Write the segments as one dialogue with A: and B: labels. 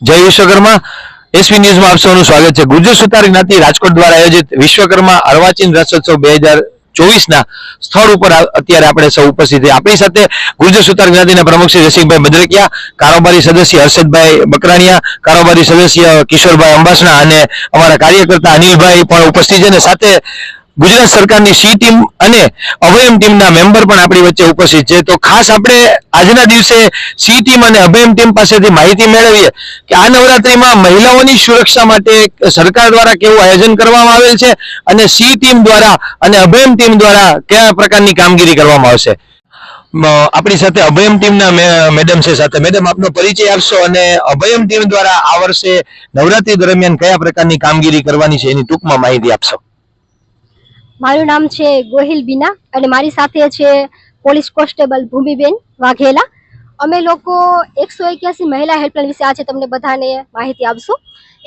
A: જય વિશ્વકર્મા એસવી ન્યૂઝમાં આપ સૌનું સ્વાગત છે। ગુર્જર સુતાર જ્ઞાતિ રાજકોટ દ્વારા આયોજિત વિશ્વકર્મા અર્વાચીન રથોત્સવ 2024 સ્થળ ઉપર અત્યારે આપણે સૌ ઉપસ્થિત છે। આપણી સાથે ગુર્જર સુતાર જ્ઞાતિના પ્રમુખ શ્રી રસિકભાઈ મદરકિયા, કારોબારી સદસ્ય હર્ષદભાઈ બકરાણીયા, કારોબારી સદસ્ય કિશોરભાઈ અંબાસણા અને અમારા કાર્યકર્તા અનિલભાઈ પણ ઉપસ્થિત છે અને સાથે ગુજરાત સરકારની સી ટીમ અને અભયમ ટીમના મેમ્બર પણ આપણી વચ્ચે ઉપસ્થિત છે। તો ખાસ આપણે આજના દિવસે સી ટીમ અને અભયમ ટીમ પાસેથી માહિતી મેળવીએ કે આ નવરાત્રીમાં મહિલાઓની સુરક્ષા માટે સરકાર દ્વારા કેવું આયોજન કરવામાં આવેલ છે અને સી ટીમ દ્વારા અને અભયમ ટીમ દ્વારા કયા પ્રકારની કામગીરી કરવામાં આવશે। આપણી સાથે અભયમ ટીમના મેડમ છે। સાથે મેડમ આપનો પરિચય આપશો અને અભયમ ટીમ દ્વારા આ વર્ષે નવરાત્રી દરમિયાન કયા પ્રકારની કામગીરી કરવાની છે એની ટૂંકમાં માહિતી આપશો।
B: મારું નામ છે ગોહિલ બીના અને મારી સાથે છે પોલીસ કોન્સ્ટેબલ ભૂમિબેન વાઘેલા। અમે લોકો 181 મહિલા હેલ્પલાઇન વિશે આજે તમને બધાને માહિતી આપશું।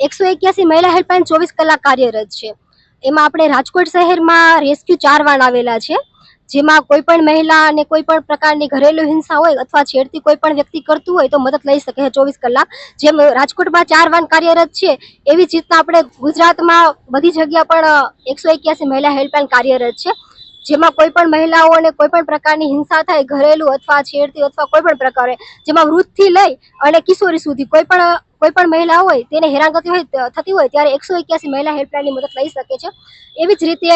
B: 181 મહિલા હેલ્પલાઇન 24 કલાક કાર્યરત છે। એમાં આપણે રાજકોટ શહેરમાં રેસ્ક્યુ 4 વાન આવેલા છે, જેમાં કોઈ પણ મહિલા અને કોઈ પણ પ્રકારની ઘરેલું હિંસા હોય અથવા છેડતી કોઈ પણ વ્યક્તિ કરતું હોય તો મદદ લઈ શકે છે 24 કલાક। જેમ રાજકોટમાં 4 વાન કાર્યરત છે એવી જ રીતના આપણે ગુજરાતમાં બધી જગ્યા પણ 181 મહિલા હેલ્પલાઇન કાર્યરત છે, જેમાં કોઈ પણ મહિલાઓને કોઈ પણ પ્રકારની હિંસા થાય, ઘરેલું અથવા છેડતી અથવા કોઈ પણ પ્રકારે, જેમાં વૃદ્ધથી લઈ અને કિશોરી સુધી કોઈ પણ મહિલા હોય તેને હેરાનગતિ થતી હોય ત્યારે 181 મહિલા હેલ્પલાઇનની મદદ લઈ શકે છે। એવી જ રીતે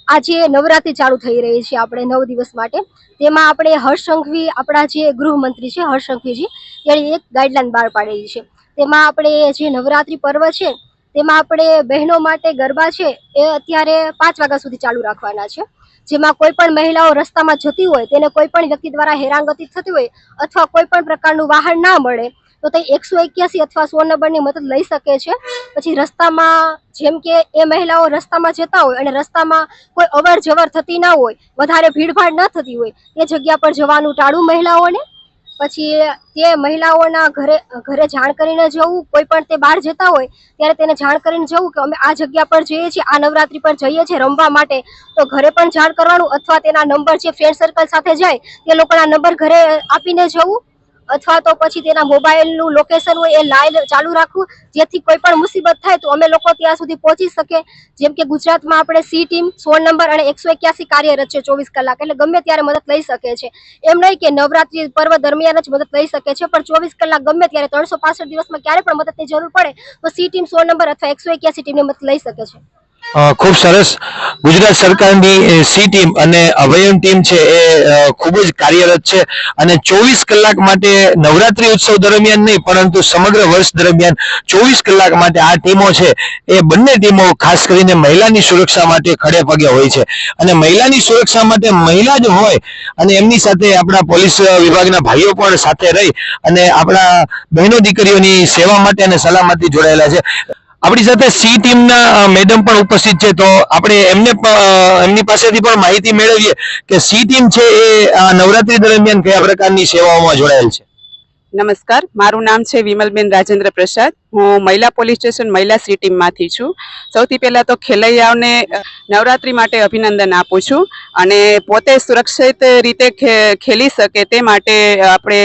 B: આજે નવરાત્રી ચાલુ થઈ રહી છે આપણે 9 દિવસ માટે, તેમાં આપણે હર્ષ સંઘવી આપણા જે ગૃહમંત્રી છે હર્ષ સંઘવીજી તેની એક ગાઈડલાઈન બહાર પાડેલી છે। તેમાં આપણે જે નવરાત્રી પર્વ છે તેમાં આપણે બહેનો માટે ગરબા છે એ અત્યારે 5 વાગ્યા સુધી ચાલુ રાખવાના છે, જેમાં કોઈ પણ મહિલાઓ રસ્તામાં જતી હોય તેને કોઈ પણ વ્યક્તિ દ્વારા હેરાનગતિ થતી હોય અથવા કોઈ પણ પ્રકારનું વાહન ના મળે તો તે 181 અથવા 100 નંબરની મદદ લઈ શકે છે। પછી રસ્તામાં જેમ કે એ મહિલાઓ રસ્તામાં જતા હોય અને રસ્તામાં કોઈ અવર જવર થતી ના હોય, વધારે ભીડભાડ ન થતી હોય એ જગ્યા પર જવાનું ટાળવું મહિલાઓને। પછી તે મહિલાઓના ઘરે જાણ કરીને જવું, કોઈ પણ તે બહાર જતા હોય ત્યારે તેને જાણ કરીને જવું કે અમે આ જગ્યા પર જઈએ છીએ, આ નવરાત્રી પર જઈએ છીએ રમવા માટે, તો ઘરે પણ જાણ કરવાનું અથવા તેના નંબર જે ફ્રેન્ડ સર્કલ સાથે જાય તે લોકોના નંબર ઘરે આપીને જવું અથવા તો પછી તેના મોબાઈલનું લોકેશન હોય એ લાઈવ ચાલુ રાખવું, જેથી કોઈ પણ મુસીબત થાય તો અમે લોકો ત્યાં સુધી પહોંચી શકે। જેમ કે ગુજરાતમાં આપણે સી ટીમ 100 નંબર અને 181 કાર્યરત છે 24 કલાક, એટલે ગમે ત્યારે મદદ લઈ શકે છે। એમ નહીં કે નવરાત્રી પર્વ દરમિયાન જ મદદ લઈ શકે છે, પણ 24 કલાક ગમે ત્યારે 365 દિવસમાં ક્યારે પણ મદદની જરૂર પડે તો સી ટીમ 100 નંબર અથવા 181 ટીમની મદદ લઈ શકે છે।
A: ખૂબ સરસ। ગુજરાત સરકારની સી ટીમ અને અભયમ ટીમ છે એ ખૂબ જ કાર્યરત છે અને 24 કલાક માટે નવરાત્રી ઉત્સવ દરમિયાન નહીં પરંતુ સમગ્ર વર્ષ દરમિયાન 24 કલાક માટે આ ટીમો છે એ બંને ટીમો ખાસ કરીને મહિલાની સુરક્ષા માટે ખડે પગે હોય છે અને મહિલાની સુરક્ષા માટે મહિલા જ હોય અને એમની સાથે આપણા પોલીસ વિભાગના ભાઈઓ પણ સાથે રહી અને આપણા બહેનો દીકરીઓની સેવા માટે અને સલામતી જોડાયેલા છે। આપણી સાથે સી ટીમના મેડમ પણ ઉપસ્થિત છે, તો આપણે એમની પાસેથી પણ માહિતી મેળવીએ કે સી ટીમ છે એ નવરાત્રી દરમિયાન કયા પ્રકારની સેવાઓમાં જોડાયેલ છે।
C: નમસ્કાર, મારું નામ છે વિમલબેન રાજેન્દ્ર પ્રસાદ। હું મહિલા પોલીસ સ્ટેશન મહિલા સી ટીમમાંથી છું। સૌથી પહેલાં તો ખેલૈયાઓને નવરાત્રી માટે અભિનંદન આપું છું અને પોતે સુરક્ષિત રીતે ખેલી શકે તે માટે આપણે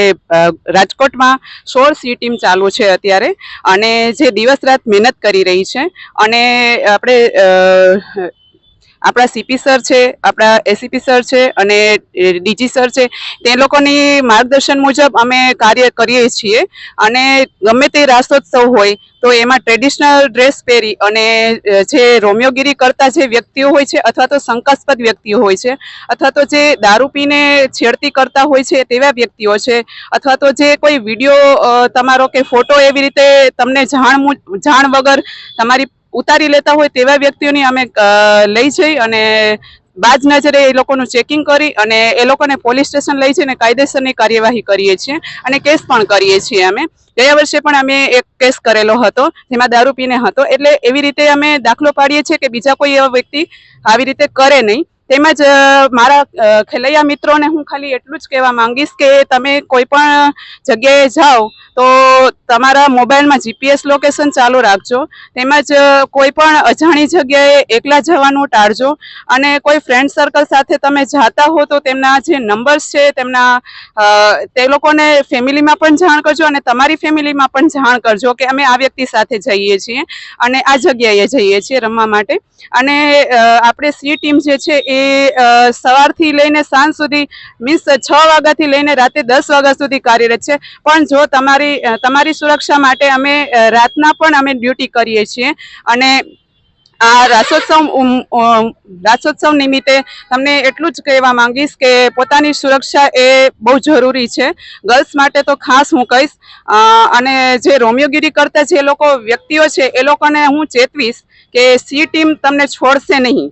C: રાજકોટમાં 16 સી ટીમ ચાલુ છે અત્યારે અને જે દિવસ રાત મહેનત કરી રહી છે અને આપણા સીપી સર છે, આપણા એસીપી સર છે અને ડીજી સર છે, તે લોકોની માર્ગદર્શન મુજબ અમે કાર્ય કરીએ છીએ અને ગમે તે રાસોત્સવ હોય તો એમાં ટ્રેડિશનલ ડ્રેસ પહેરી અને જે રોમિયોગીરી કરતા જે વ્યક્તિઓ હોય છે અથવા તો શંકાસ્પદ વ્યક્તિઓ હોય છે અથવા તો જે દારૂ પીને છેડતી કરતા હોય છે તેવા વ્યક્તિઓ છે અથવા તો જે કોઈ વિડીયો તમારો કે ફોટો એવી રીતે તમને જાણ વગર તમારી ઉતારી લેતા હોય તેવા વ્યક્તિઓની અમે લઈ જઈ અને બાજ નજરે એ લોકોનું ચેકિંગ કરી અને એ લોકોને પોલીસ સ્ટેશન લઈ જઈને કાયદેસરની કાર્યવાહી કરીએ છીએ અને કેસ પણ કરીએ છીએ। અમે ગયા વર્ષે પણ અમે એક કેસ કરેલો હતો જેમાં દારૂ પીને હતો, એટલે એવી રીતે અમે દાખલો પાડીએ છીએ કે બીજા કોઈ એવા વ્યક્તિ આવી રીતે કરે નહીં તેમજ મારા ખેલૈયા મિત્રોને હું ખાલી એટલું જ કહેવા માંગીશ કે તમે કોઈ પણ જગ્યાએ જાઓ તો તમારા મોબાઈલમાં જીપીએસ લોકેશન ચાલુ રાખજો. તેમજ કોઈ પણ અજાણી જગ્યાએ એકલા જવાનું ટાળજો અને કોઈ ફ્રેન્ડ સર્કલ સાથે તમે જાતા હો તો તેમના જે નંબર્સ છે તે લોકોને ફેમિલીમાં પણ જાણ કરજો અને તમારી ફેમિલીમાં પણ જાણ કરજો કે અમે આ વ્યક્તિ સાથે જઈએ છીએ અને આ જગ્યાએ જઈએ છીએ રમવા માટે. અને આપણે સી ટીમ જે છે એ સવારથી લઈને સાંજ સુધી મીન્સ 6 વાગ્યાથી લઈને રાતે 10 વાગ્યા સુધી કાર્યરત છે. પણ જો તમારી સુરક્ષા માટે અમે રાતના પણ અમે ડ્યુટી કરીએ છીએ અને આ રાસોત્સવ નિમિત્તે તમને એટલું જ કહેવા માંગીશ કે પોતાની સુરક્ષા એ બહુ જરૂરી છે. ગર્લ્સ માટે તો ખાસ હું કહીશ. અને જે રોમિયોગીરી કરતા જે લોકો વ્યક્તિઓ છે એ લોકોને હું ચેતવીશ કે સી ટીમ તમને છોડશે નહીં.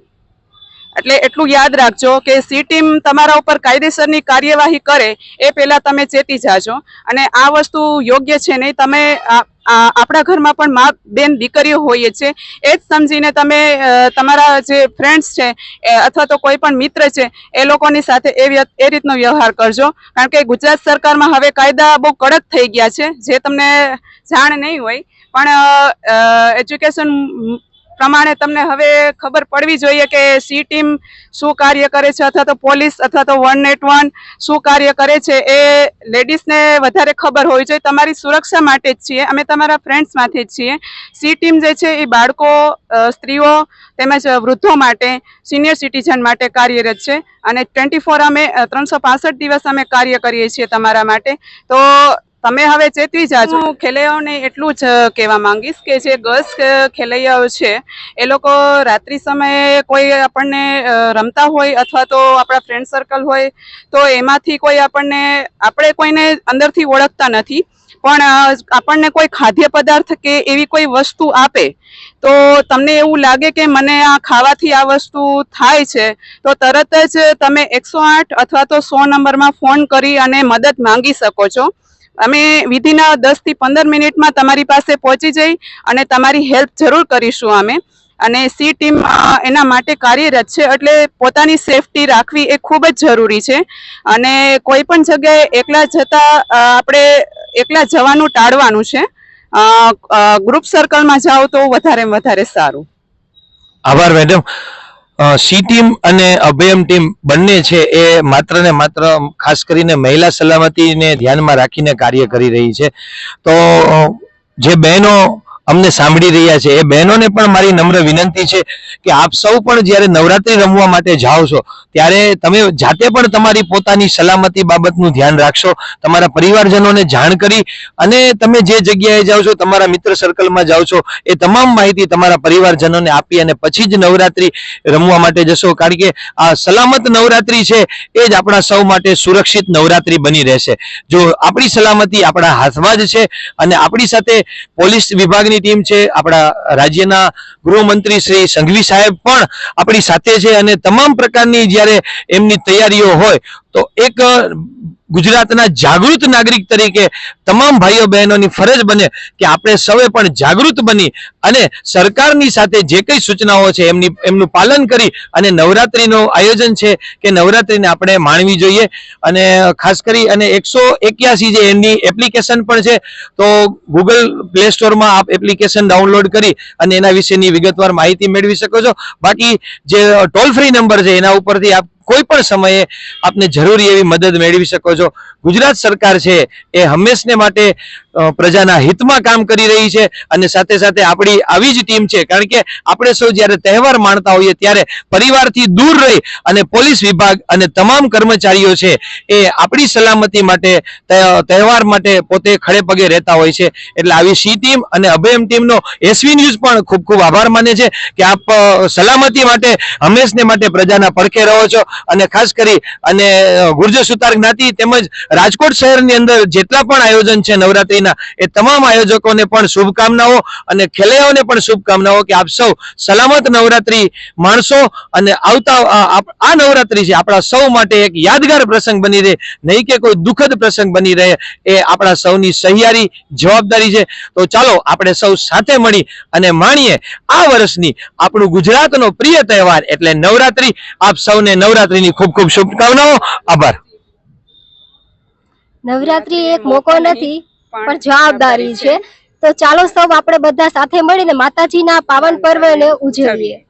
C: એટલે એટલું યાદ રાખજો કે સી ટીમ તમારા ઉપર કાયદેસરની કાર્યવાહી કરે એ પહેલા તમે ચેતી જાજો. અને આ વસ્તુ યોગ્ય છે નહીં. તમે આપણા ઘરમાં પણ મા બેન દીકરીઓ હોઈએ છે એ જ સમજીને તમે તમારા જે ફ્રેન્ડ્સ છે અથવા તો કોઈ પણ મિત્ર છે એ લોકોની સાથે એ રીતનો વ્યવહાર કરજો. કારણ કે ગુજરાત સરકારમાં હવે કાયદા બહુ કડક થઈ ગયા છે, જે તમને જાણ નહીં હોય પણ એજ્યુકેશન પ્રમાણે તમને હવે ખબર પડવી જોઈએ કે સી ટીમ શું કાર્ય કરે છે અથવા તો પોલીસ અથવા તો 181 શું કાર્ય કરે છે એ લેડીઝને વધારે ખબર હોવી જોઈએ. તમારી સુરક્ષા માટે જ છીએ અમે, તમારા ફ્રેન્ડ્સમાંથી જ છીએ. સી ટીમ જે છે એ બાળકો, સ્ત્રીઓ તેમજ વૃદ્ધો માટે, સિનિયર સિટીઝન માટે કાર્યરત છે અને 24 અમે 365 દિવસ અમે કાર્ય કરીએ છીએ તમારા માટે. તો તમે હવે ચેતવી જાજો. હું ખેલૈયાઓને એટલું જ કહેવા માંગીશ કે જે ગર્લ્સ ખેલૈયાઓ છે એ લોકો રાત્રિ સમયે કોઈ આપણને રમતા હોય અથવા તો આપણા ફ્રેન્ડ સર્કલ હોય તો એમાંથી કોઈ આપણે કોઈને અંદરથી ઓળખતા નથી પણ આપણને કોઈ ખાદ્ય પદાર્થ કે એવી કોઈ વસ્તુ આપે તો તમને એવું લાગે કે મને આ ખાવાથી આ વસ્તુ થાય છે તો તરત જ તમે 108 અથવા તો 100 નંબરમાં ફોન કરી અને મદદ માંગી શકો છો. અમે વિધિન 10 થી 15 મિનિટમાં તમારી પાસે પહોંચી જઈ અને તમારી હેલ્પ જરૂર કરીશું અમે. અને સી ટીમ એના માટે કાર્યરત છે એટલે પોતાની સેફટી રાખવી એ ખૂબ જ જરૂરી છે. અને કોઈ પણ જગ્યાએ આપણે એકલા જવાનું ટાળવાનું છે. ગ્રુપ સર્કલમાં જાઓ તો વધારે સારું.
A: આભાર મેડમ. સી ટીમ અને અભયમ ટીમ બંને છે એ માત્ર ને માત્ર ખાસ કરીને મહિલા સલામતીને ધ્યાનમાં રાખીને કાર્ય કરી રહી છે. તો જે બહેનો અમને સાંભળી રહ્યા છે એ બહેનોને પણ મારી નમ્ર વિનંતી છે કે આપ સૌ પણ જ્યારે નવરાત્રી રમવા માટે જાઓ છો ત્યારે તમે જાતે પણ તમારી પોતાની સલામતી બાબતનું ધ્યાન રાખશો. તમારા પરિવારજનોને જાણ કરી અને તમે જે જગ્યાએ જાઓ છો, તમારા મિત્ર સર્કલમાં જાઓ છો, એ તમામ માહિતી તમારા પરિવારજનોને આપી અને પછી જ નવરાત્રી રમવા માટે જશો. કારણ કે આ સલામત નવરાત્રી છે એ જ આપણા સૌ માટે સુરક્ષિત નવરાત્રી બની રહેશે. જો આપણી સલામતી આપણા હાથમાં જ છે અને આપણી સાથે પોલીસ વિભાગની ટીમ છે, આપણા રાજ્યના ગૃહમંત્રી શ્રી સંઘવી સાહેબ પણ આપણી સાથે છે અને તમામ પ્રકારની જ્યારે એમની તૈયારીઓ હોય તો એક ગુજરાતના જાગૃત નાગરિક તરીકે તમામ ભાઈઓ બહેનોની ફરજ બને કે આપણે સૌએ પણ જાગૃત બની અને સરકારની સાથે જે કઈ સૂચનાઓ છે એમનું પાલન કરી અને નવરાત્રીનું આયોજન છે કે નવરાત્રીને આપણે માણવી જોઈએ. અને ખાસ કરી અને 181 જે એમની એપ્લિકેશન પણ છે તો ગૂગલ પ્લે સ્ટોરમાં આપ એપ્લિકેશન ડાઉનલોડ કરી અને એના વિશેની વિગતવાર માહિતી મેળવી શકો છો. બાકી જે ટોલ ફ્રી નંબર છે એના ઉપરથી આપ કોઈ પણ સમયે આપને જરૂરી એવી મદદ મેળવી શકો છો. ગુજરાત સરકાર છે એ હંમેશને માટે પ્રજાના હિતમાં કામ કરી રહી છે અને સાથે સાથે આપણી આવી જ ટીમ છે. કારણ કે આપણે સૌ જ્યારે તહેવાર માણતા હોઈએ ત્યારે પરિવારથી દૂર રહી અને પોલીસ વિભાગ અને તમામ કર્મચારીઓ છે એ આપણી સલામતી માટે તહેવાર માટે પોતે ખડે પગે રહેતા હોય છે. એટલે આવી સી ટીમ અને અભયમ ટીમનો એસવી ન્યૂઝ પણ ખૂબ ખૂબ આભાર માને છે કે આપ સલામતી માટે હંમેશને માટે પ્રજાના પડખે રહો છો. અને ખાસ કરી અને ગુર્જર સુતાર જ્ઞાતિ તેમજ રાજકોટ શહેરની અંદર જેટલા પણ આયોજન છે નવરાત્રીના સમિતિના એ તમામ આયોજકોને પણ શુભકામનાઓ અને ખેલૈયાઓને પણ શુભકામનાઓ કે આપ સૌ સલામત નવરાત્રી માણસો અને આવતા આ નવરાત્રી છે આપણા સૌ માટે એક યાદગાર પ્રસંગ બની રહે, નહીં કે કોઈ દુઃખદ પ્રસંગ બની રહે, એ આપણા સૌની સહિયારી જવાબદારી છે. તો ચાલો આપણે સૌ સાથે મળી અને માણીએ આ વર્ષની આપણું ગુજરાતનો પ્રિય તહેવાર એટલે નવરાત્રી. આપ સૌને નવરાત્રીની ખૂબ ખૂબ શુભકામનાઓ. આભાર.
B: નવરાત્રી એક મોકો નથી પણ જવાબદારી છે. તો ચાલો સૌ આપણે બધા સાથે મળીને માતાજીના પાવન પર્વને ઉજવીએ.